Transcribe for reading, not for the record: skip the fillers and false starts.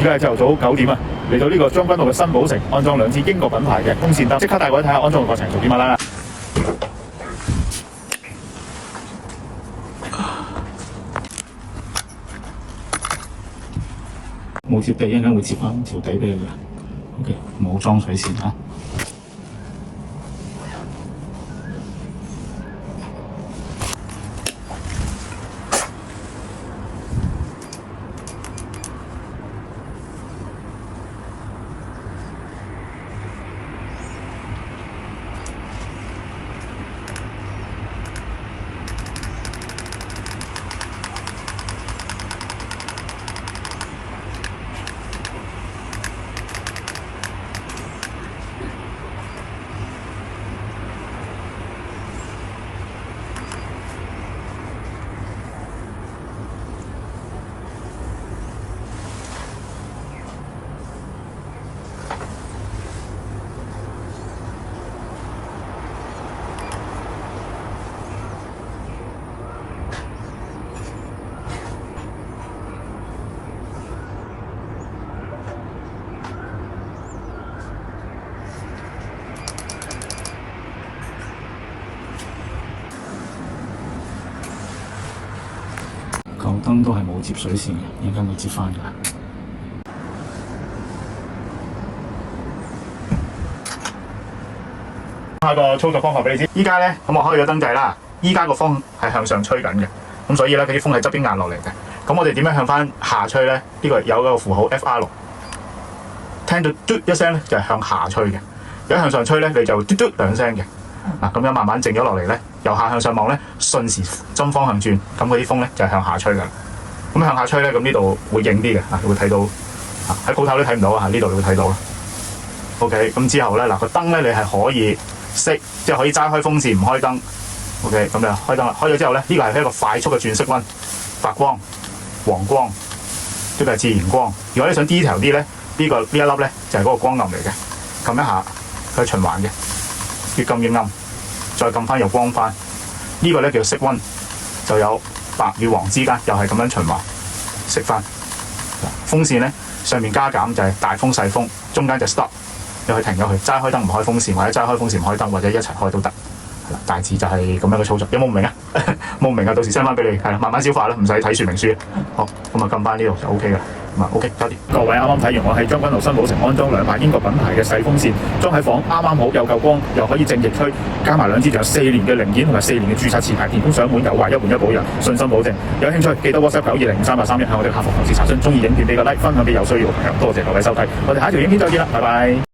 而家係朝頭早9點啊，嚟到呢個將軍澳嘅新寶城安裝2支英國品牌嘅風扇燈，即刻帶各位睇下安裝嘅過程做啲乜啦。冇貼地，一陣間會貼翻條底俾你嘅。OK， 冇裝水線啊。舊燈都係冇接水線嘅，而家會接翻㗎。下個操作方法俾你知。依家咧，咁我開咗燈掣啦。依家個風係向上吹緊嘅，咁所以咧，佢啲風喺側邊壓落嚟嘅。咁我哋點樣向翻下吹咧？呢個有個符號 FR6，聽到嘟一聲咧就係向下吹嘅。如果向上吹咧，你就嘟嘟2聲嘅。嗱，咁樣慢慢靜咗落嚟咧，由下向上望咧，順時針方向轉，咁嗰啲風咧就係向下吹㗎啦。咁向下吹咧，咁呢度會硬啲嘅，你會睇到喺鋪頭都睇唔到啊，呢度你會睇到啦。OK， 咁之後咧，嗱個燈咧你係可以熄，即係可以齋開風扇唔開燈。OK， 咁就開燈啦。開咗之後咧，呢個係一個快速嘅轉色溫，白光、黃光，呢個係自然光。如果你想 detail 啲咧，呢一粒咧就係嗰個光暗嚟嘅，撳一下佢係循環嘅。越撳越暗，再撳翻又光翻，呢個咧叫熄溫，就有白與黃之間又係咁樣循環熄翻。風扇咧上面加減就係大風細風，中間就 stop， 你可以停咗佢，齋開燈唔開風扇，或者齋開風扇唔開燈，或者一齊開都得。大致就係咁樣嘅操作，有冇唔明啊？冇唔明啊，到時 send 翻俾你，係啦，慢慢消化啦，唔使睇說明書。好，咁啊撳翻呢度就 OK 㗎啦。咁啊 OK， 搞掂。各位啱啱睇完我喺將軍澳新寶城安裝2把英國品牌嘅細風扇，裝喺房啱啱好，又夠光，又可以正逆吹，加埋2支，仲有4年嘅零件同埋4年嘅註冊持牌，填充上門有壞1換1保養，信心保證。有興趣記得 WhatsApp 9205331向我哋客服同事查詢。中意影片俾個 like， 分享俾有需要嘅朋友。多謝各位收睇，我哋下一條影片再見啦，拜拜。